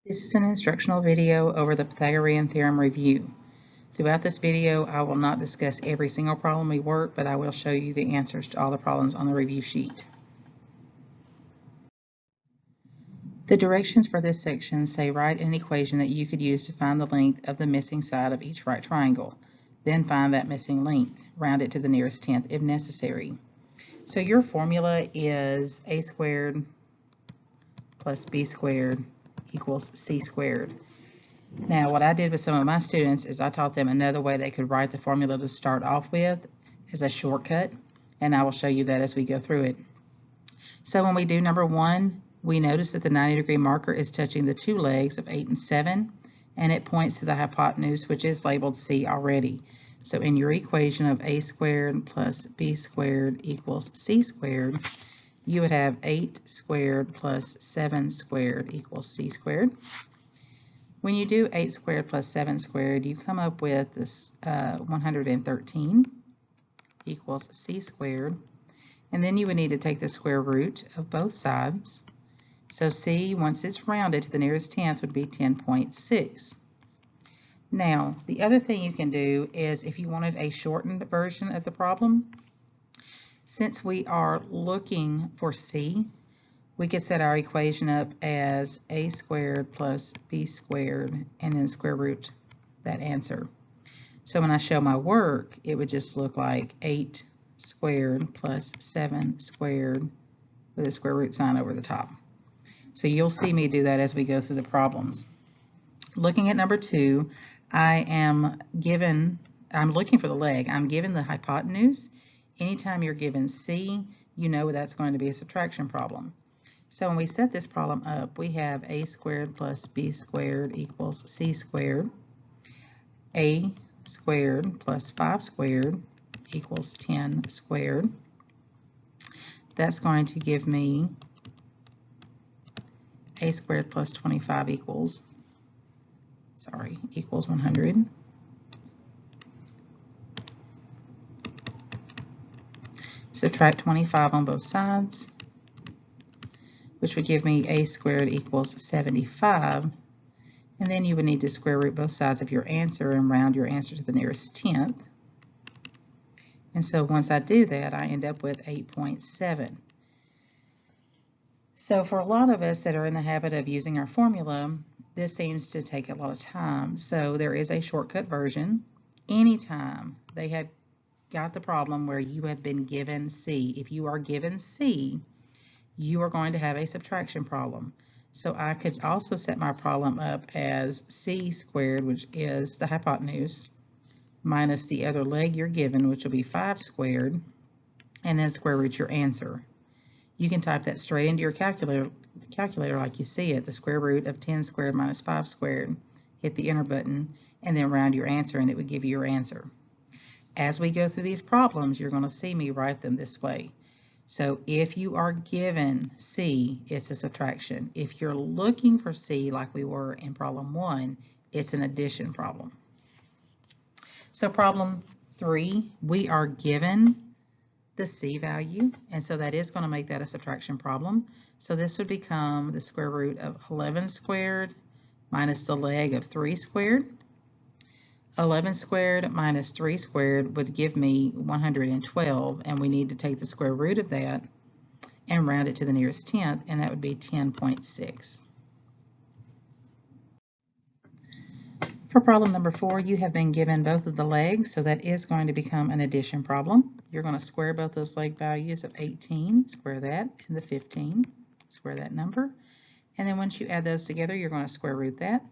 This is an instructional video over the Pythagorean theorem review. Throughout this video, I will not discuss every single problem we work, but I will show you the answers to all the problems on the review sheet. The directions for this section say write an equation that you could use to find the length of the missing side of each right triangle. Then find that missing length. Round it to the nearest tenth if necessary. So your formula is a squared plus b squared equals c squared. Now, what I did with some of my students is I taught them another way they could write the formula to start off with as a shortcut, and I will show you that as we go through it. So when we do number 1, we notice that the 90-degree marker is touching the two legs of 8 and 7, and it points to the hypotenuse, which is labeled C already. So in your equation of a squared plus b squared equals c squared, you would have 8 squared plus 7 squared equals c squared. When you do 8 squared plus 7 squared, you come up with this 113 equals c squared. And then you would need to take the square root of both sides. So c, once it's rounded to the nearest tenth, would be 10.6. Now, the other thing you can do is if you wanted a shortened version of the problem, since we are looking for c, we could set our equation up as a squared plus b squared and then square root that answer. So when I show my work, it would just look like 8 squared plus 7 squared with a square root sign over the top. So you'll see me do that as we go through the problems. Looking at number 2, I'm looking for the leg. I'm given the hypotenuse. Anytime you're given c, you know that's going to be a subtraction problem. So when we set this problem up, we have a squared plus b squared equals c squared. A squared plus 5 squared equals 10 squared. That's going to give me a squared plus 25 equals 100. Subtract 25 on both sides, which would give me a squared equals 75. And then you would need to square root both sides of your answer and round your answer to the nearest tenth. And so once I do that, I end up with 8.7. So for a lot of us that are in the habit of using our formula, this seems to take a lot of time. So there is a shortcut version. Anytime they have got the problem where you have been given C, if you are given C, you are going to have a subtraction problem. So I could also set my problem up as c squared, which is the hypotenuse, minus the other leg you're given, which will be 5 squared, and then square root your answer. You can type that straight into your calculator like you see it, the square root of 10 squared minus 5 squared. Hit the enter button, and then round your answer, and it would give you your answer. As we go through these problems, you're going to see me write them this way. So if you are given C, it's a subtraction. If you're looking for C, like we were in problem 1, it's an addition problem. So problem 3, we are given the C value, and so that is going to make that a subtraction problem. So this would become the square root of 11 squared minus the leg of 3 squared. 11 squared minus 3 squared would give me 112, and we need to take the square root of that and round it to the nearest tenth, and that would be 10.6. For problem number 4, you have been given both of the legs, so that is going to become an addition problem. You're going to square both those leg values of 18, square that, and the 15, square that number. And then once you add those together, you're going to square root that.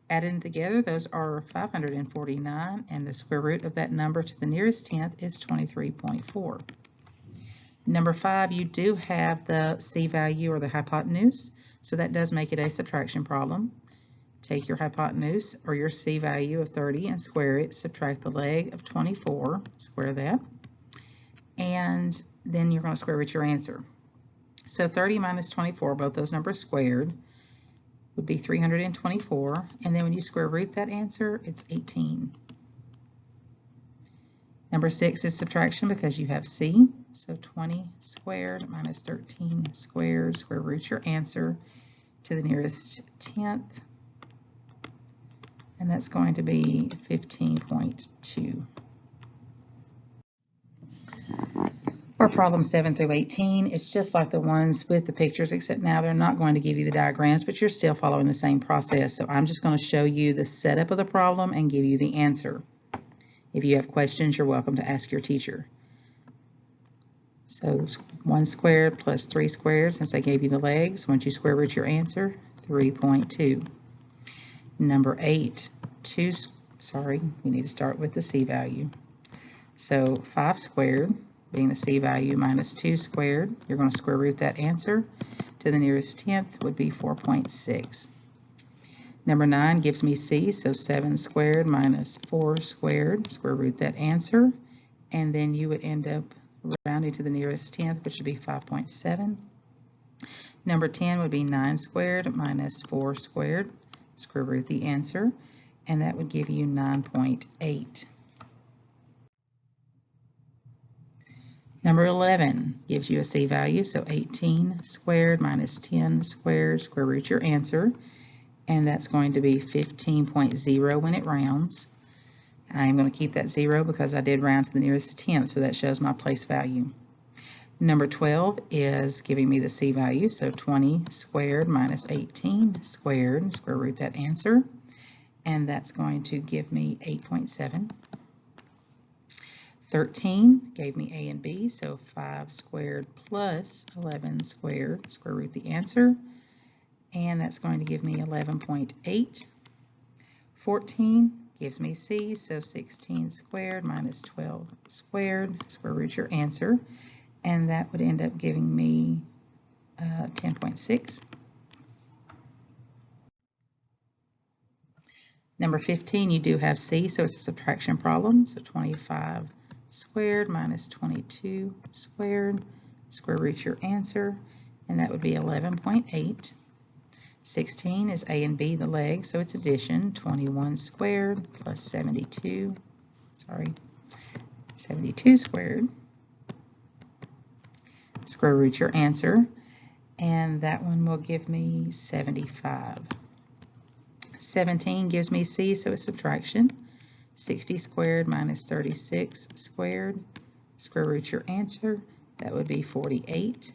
Added together, those are 549, and the square root of that number to the nearest tenth is 23.4. Number 5, you do have the C value or the hypotenuse, so that does make it a subtraction problem. Take your hypotenuse or your C value of 30 and square it, subtract the leg of 24, square that, and then you're going to square root your answer. So 30 minus 24, both those numbers squared, would be 324, and then when you square root that answer, it's 18. Number 6 is subtraction because you have C, so 20 squared minus 13 squared, square root your answer, to the nearest 10th, and that's going to be 15.2. For problem 7 through 18, it's just like the ones with the pictures, except now they're not going to give you the diagrams, but you're still following the same process. So I'm just going to show you the setup of the problem and give you the answer. If you have questions, you're welcome to ask your teacher. So 1 squared plus 3 squared, since I gave you the legs, once you square root your answer, 3.2. Number 8, you need to start with the c value. So 5 squared, being the c value, minus 2 squared, you're going to square root that answer. To the nearest 10th would be 4.6. Number 9 gives me c, so 7 squared minus 4 squared, square root that answer, and then you would end up rounding to the nearest 10th, which would be 5.7. Number 10 would be 9 squared minus 4 squared, square root the answer, and that would give you 9.8. Number 11 gives you a c value, so 18 squared minus 10 squared, square root your answer, and that's going to be 15.0 when it rounds. I'm going to keep that 0 because I did round to the nearest 10th, so that shows my place value. Number 12 is giving me the c value, so 20 squared minus 18 squared, square root that answer, and that's going to give me 8.7. 13 gave me a and b, so 5 squared plus 11 squared, square root the answer, and that's going to give me 11.8. 14 gives me c, so 16 squared minus 12 squared, square root your answer, and that would end up giving me 10.6. Number 15, you do have c, so it's a subtraction problem, so 25 squared minus 22 squared, square root your answer, and that would be 11.8. 16 is a and b, the legs, so it's addition, 21 squared plus 72 squared, square root your answer, and that one will give me 75. 17 gives me c, so it's subtraction. 60 squared minus 36 squared, square root your answer, that would be 48.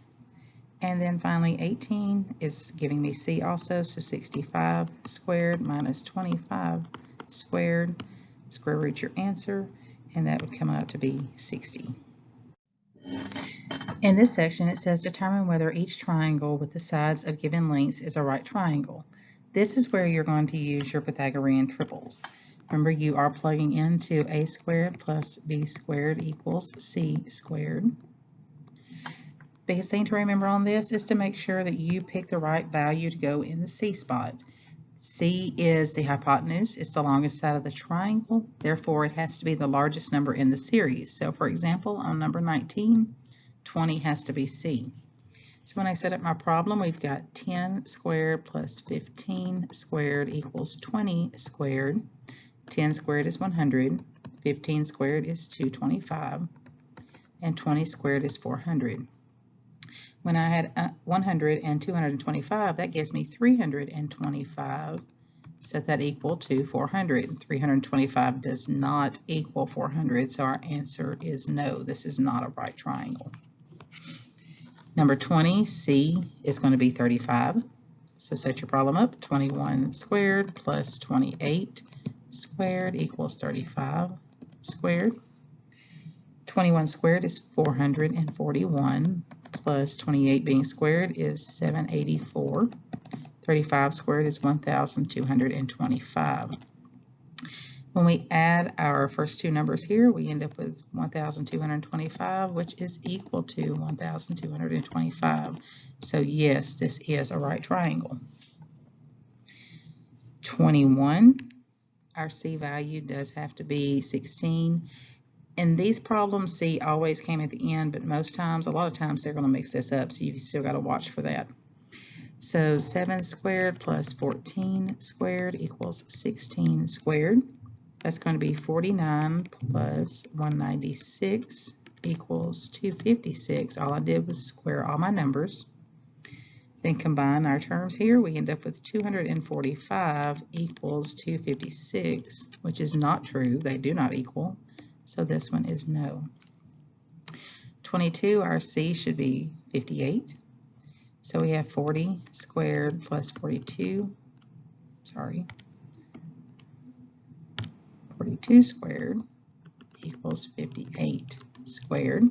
And then finally 18 is giving me c also, so 65 squared minus 25 squared, square root your answer, and that would come out to be 60. In this section it says determine whether each triangle with the sides of given lengths is a right triangle. This is where you're going to use your Pythagorean triples. Remember, you are plugging into a squared plus b squared equals c squared. Biggest thing to remember on this is to make sure that you pick the right value to go in the c spot. C is the hypotenuse, it's the longest side of the triangle, therefore it has to be the largest number in the series. So for example, on number 19, 20 has to be c. So when I set up my problem, we've got 10 squared plus 15 squared equals 20 squared. 10 squared is 100, 15 squared is 225, and 20 squared is 400. When I had 100 and 225, that gives me 325. Set that equal to 400. 325 does not equal 400, so our answer is no. This is not a right triangle. Number 20, c, is going to be 35. So set your problem up. 21 squared plus 28 squared equals 35 squared. 21 squared is 441 plus 28 being squared is 784. 35 squared is 1,225. When we add our first two numbers here, we end up with 1,225, which is equal to 1,225. So yes, this is a right triangle. 21, our c value does have to be 16. In these problems, c always came at the end, but most times, a lot of times, they're going to mix this up, so you've still got to watch for that. So 7 squared plus 14 squared equals 16 squared. That's going to be 49 plus 196 equals 256. All I did was square all my numbers. Then combine our terms here. We end up with 245 equals 256, which is not true. They do not equal. So this one is no. 22, our C should be 58. So we have 40 squared plus 42. 42 squared equals 58 squared.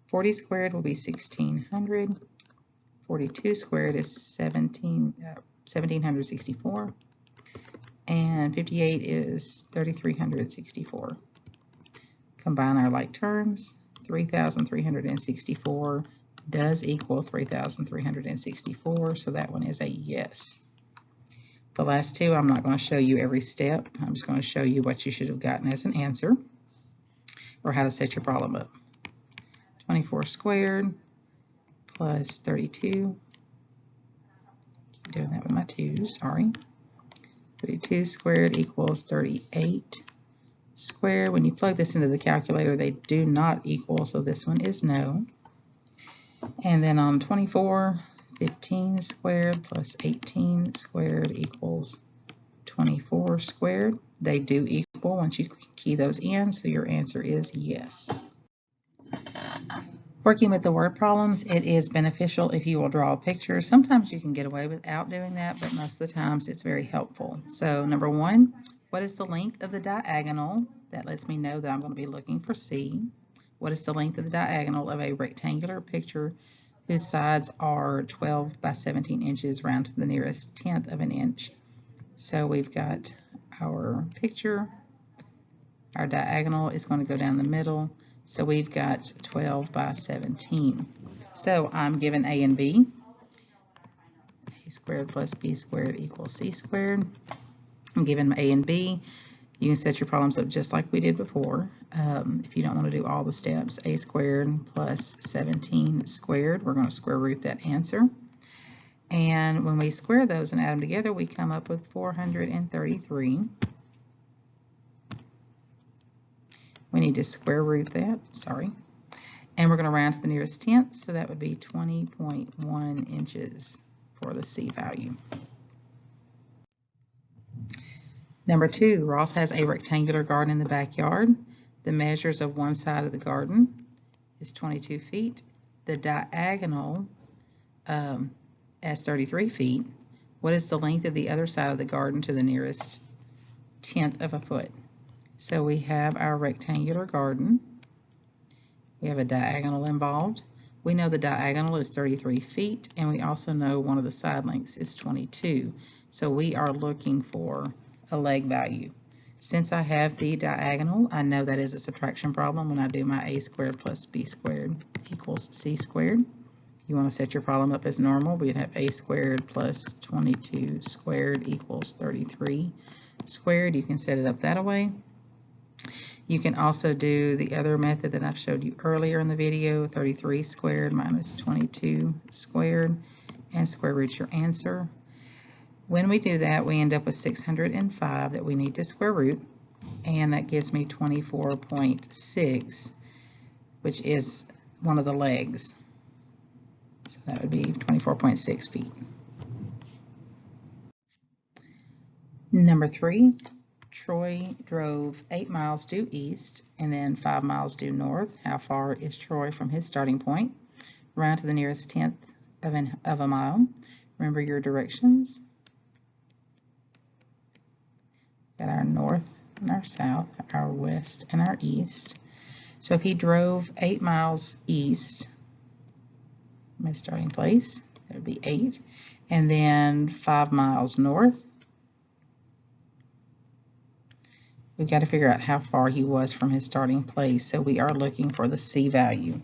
40 squared will be 1600. 42 squared is 1764. And 58 is 3364. Combine our like terms. 3,364 does equal 3,364, so that one is a yes. The last two, I'm not going to show you every step. I'm just going to show you what you should have gotten as an answer, or how to set your problem up. 24 squared plus 32. Keep doing that with my twos, sorry. 32 squared equals 38 squared. When you plug this into the calculator, they do not equal, so this one is no. And then on 24, 15 squared plus 18 squared equals 24 squared. They do equal once you key those in, so your answer is yes. Working with the word problems, it is beneficial if you will draw a picture. Sometimes you can get away without doing that, but most of the times it's very helpful. So number one, what is the length of the diagonal? That lets me know that I'm going to be looking for C. What is the length of the diagonal of a rectangular picture whose sides are 12 by 17 inches round to the nearest tenth of an inch? So we've got our picture. Our diagonal is going to go down the middle. So we've got 12 by 17. So I'm given A and B. A squared plus B squared equals C squared. I'm given A and B. You can set your problems up just like we did before. If you don't want to do all the steps, A squared plus 17 squared, we're going to square root that answer. And when we square those and add them together, we come up with 433. We need to square root that, sorry. And we're going to round to the nearest tenth, so that would be 20.1 inches for the C value. Number two, Ross has a rectangular garden in the backyard. The measures of one side of the garden is 22 feet. The diagonal as 33 feet. What is the length of the other side of the garden to the nearest tenth of a foot? So we have our rectangular garden. We have a diagonal involved. We know the diagonal is 33 feet, and we also know one of the side lengths is 22. So we are looking for a leg value. Since I have the diagonal, I know that is a subtraction problem when I do my A squared plus B squared equals C squared. You want to set your problem up as normal. We'd have A squared plus 22 squared equals 33 squared. You can set it up that way. You can also do the other method that I've showed you earlier in the video, 33 squared minus 22 squared, and square root your answer. When we do that, we end up with 605 that we need to square root, and that gives me 24.6, which is one of the legs. So that would be 24.6 feet. Number three, Troy drove 8 miles due east and then 5 miles due north. How far is Troy from his starting point? Round to the nearest tenth of a mile. Remember your directions. Got our north and our south, our west and our east. So if he drove 8 miles east, my starting place, that would be 8, and then 5 miles north, we've got to figure out how far he was from his starting place. So we are looking for the C value.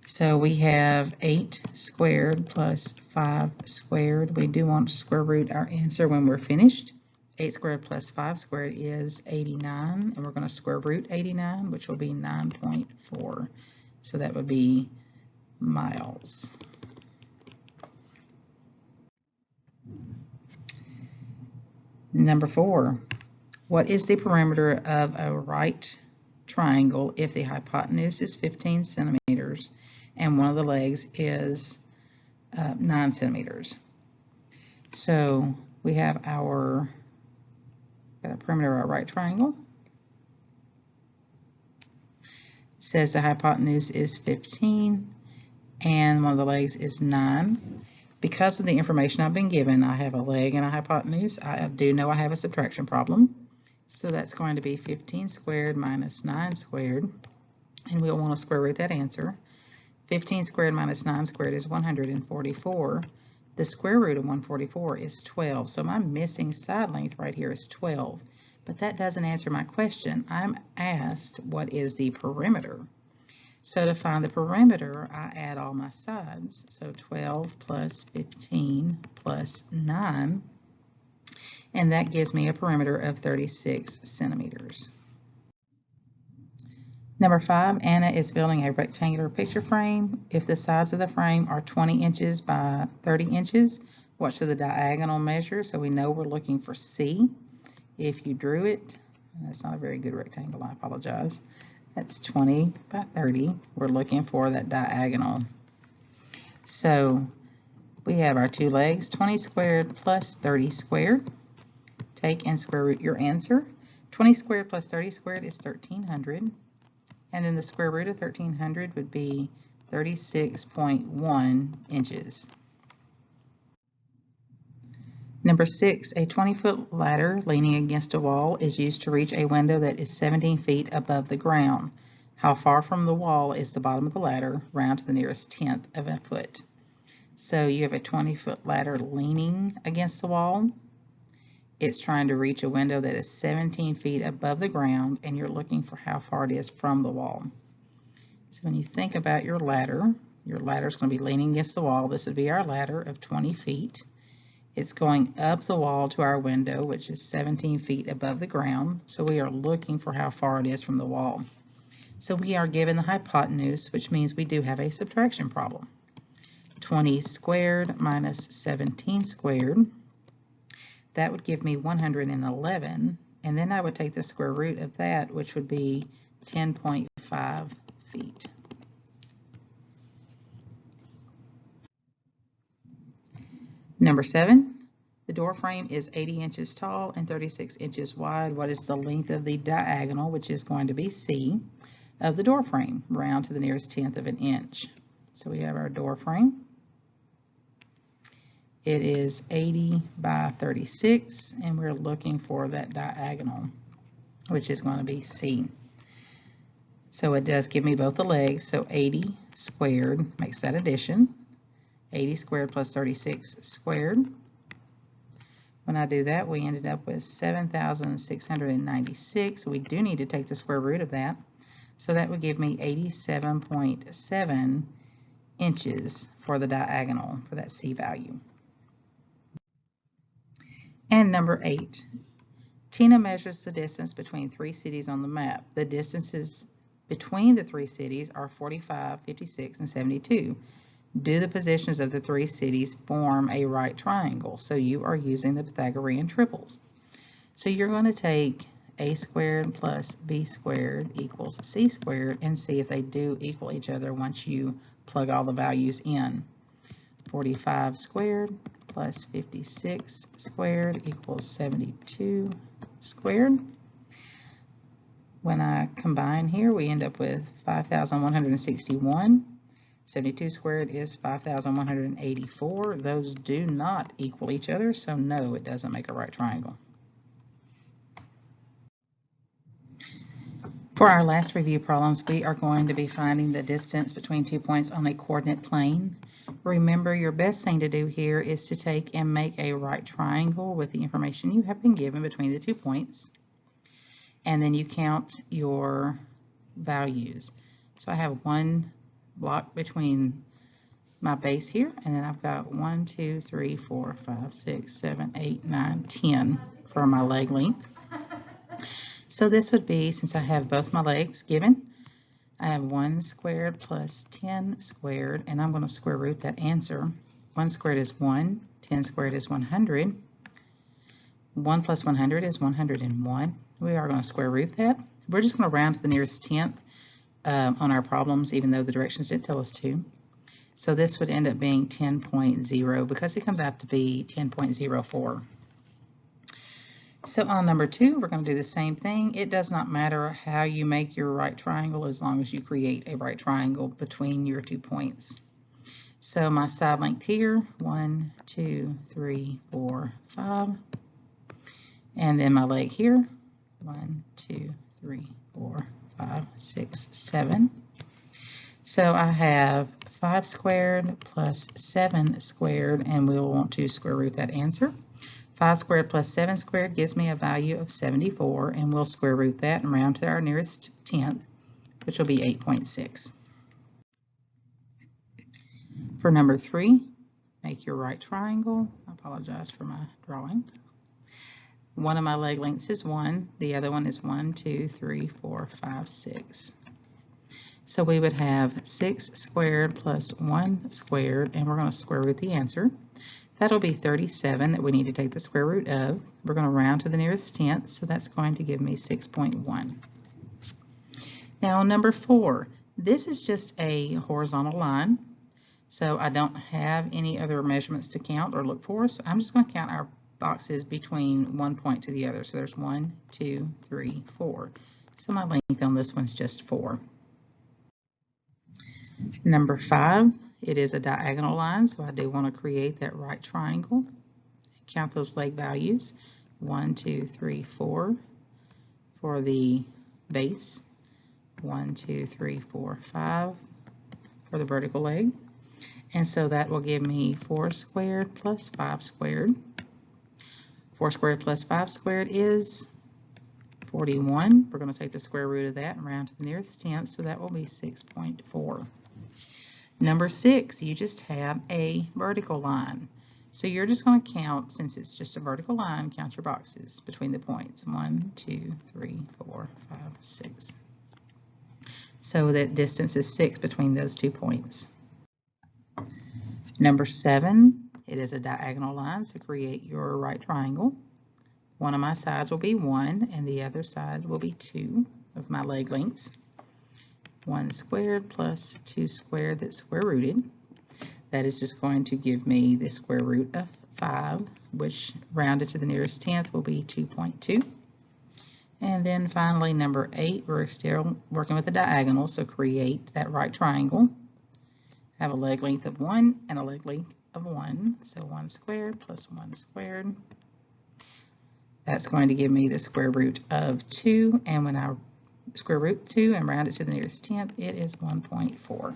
So we have 8 squared plus 5 squared. We do want to square root our answer when we're finished. 8 squared plus 5 squared is 89, and we're going to square root 89, which will be 9.4. So that would be miles. Number 4. What is the perimeter of a right triangle if the hypotenuse is 15 centimeters and one of the legs is 9 centimeters. So we have our perimeter of our right triangle. It says the hypotenuse is 15 and one of the legs is 9. Because of the information I've been given, I have a leg and a hypotenuse. I do know I have a subtraction problem. So that's going to be 15 squared minus 9 squared. And we'll want to square root that answer. 15 squared minus 9 squared is 144. The square root of 144 is 12. So my missing side length right here is 12. But that doesn't answer my question. I'm asked what is the perimeter. So to find the perimeter, I add all my sides. So 12 plus 15 plus 9. And that gives me a perimeter of 36 centimeters. Number 5, Anna is building a rectangular picture frame. If the sides of the frame are 20 inches by 30 inches, what should the diagonal measure? So we know we're looking for C. If you drew it, that's not a very good rectangle, I apologize. That's 20 by 30. We're looking for that diagonal. So we have our two legs, 20 squared plus 30 squared. Take and square root your answer. 20 squared plus 30 squared is 1,300. And then the square root of 1,300 would be 36.1 inches. Number 6, a 20-foot ladder leaning against a wall is used to reach a window that is 17 feet above the ground. How far from the wall is the bottom of the ladder? Round to the nearest tenth of a foot. So you have a 20-foot ladder leaning against the wall. It's trying to reach a window that is 17 feet above the ground, and you're looking for how far it is from the wall. So when you think about your ladder is going to be leaning against the wall. This would be our ladder of 20 feet. It's going up the wall to our window, which is 17 feet above the ground. So we are looking for how far it is from the wall. So we are given the hypotenuse, which means we do have a subtraction problem. 20 squared minus 17 squared. That would give me 111, and then I would take the square root of that, which would be 10.5 feet. Number 7, the door frame is 80 inches tall and 36 inches wide. What is the length of the diagonal, which is going to be C, of the door frame? Round to the nearest tenth of an inch. So we have our door frame. It is 80 by 36, and we're looking for that diagonal, which is going to be C. So it does give me both the legs, so 80 squared makes that addition. 80 squared plus 36 squared. When I do that, we ended up with 7,696. We do need to take the square root of that. So that would give me 87.7 inches for the diagonal for that C value. And number 8, Tina measures the distance between 3 cities on the map. The distances between the 3 cities are 45, 56, and 72. Do the positions of the 3 cities form a right triangle? So you are using the Pythagorean triples. So you're going to take a squared plus b squared equals c squared and see if they do equal each other once you plug all the values in. 45 squared plus 56 squared equals 72 squared. When I combine here, we end up with 5,161. 72 squared is 5,184. Those do not equal each other, so no, it doesn't make a right triangle. For our last review problems, we are going to be finding the distance between 2 points on a coordinate plane. Remember, your best thing to do here is to take and make a right triangle with the information you have been given between the 2 points. And then you count your values. So I have one block between my base here, and then I've got 1, 2, 3, 4, 5, 6, 7, 8, 9, 10 for my leg length. So this would be, since I have both my legs given, I have 1 squared plus 10 squared, and I'm going to square root that answer. 1 squared is 1, 10 squared is 100. 1 plus 100 is 101. We are going to square root that. We're just going to round to the nearest tenth on our problems, even though the directions didn't tell us to. So this would end up being 10.0 because it comes out to be 10.04. So on number 2, we're going to do the same thing. It does not matter how you make your right triangle as long as you create a right triangle between your 2 points. So my side length here, 1, 2, 3, 4, 5. And then my leg here, 1, 2, 3, 4, 5, 6, 7. So I have 5 squared plus 7 squared, and we'll want to square root that answer. 5 squared plus 7 squared gives me a value of 74, and we'll square root that and round to our nearest tenth, which will be 8.6. For number 3, make your right triangle. I apologize for my drawing. One of my leg lengths is 1, the other one is 1, 2, 3, 4, 5, 6. So we would have 6 squared plus 1 squared, and we're going to square root the answer. That'll be 37 that we need to take the square root of. We're going to round to the nearest tenth, so that's going to give me 6.1. Now on number 4, this is just a horizontal line, so I don't have any other measurements to count or look for, so I'm just going to count our boxes between one point to the other. So there's 1, 2, 3, 4. So my length on this one's just 4. Number 5, it is a diagonal line, so I do want to create that right triangle. Count those leg values. 1, 2, 3, 4 for the base. 1, 2, 3, 4, 5 for the vertical leg. And so that will give me 4 squared plus 5 squared. 4 squared plus 5 squared is 41. We're going to take the square root of that and round to the nearest tenth, so that will be 6.4. Number 6, you just have a vertical line. So you're just going to count, since it's just a vertical line, count your boxes between the points. 1, 2, 3, 4, 5, 6. So that distance is 6 between those 2 points. Number 7, it is a diagonal line, so create your right triangle. One of my sides will be 1, and the other side will be 2 of my leg lengths. 1 squared plus 2 squared that's square rooted. That is just going to give me the square root of 5, which rounded to the nearest tenth will be 2.2. And then finally, number 8, we're still working with a diagonal, so create that right triangle. Have a leg length of 1 and a leg length of 1, so 1 squared plus 1 squared. That's going to give me the square root of 2, and when I square root 2 and round it to the nearest tenth, it is 1.4.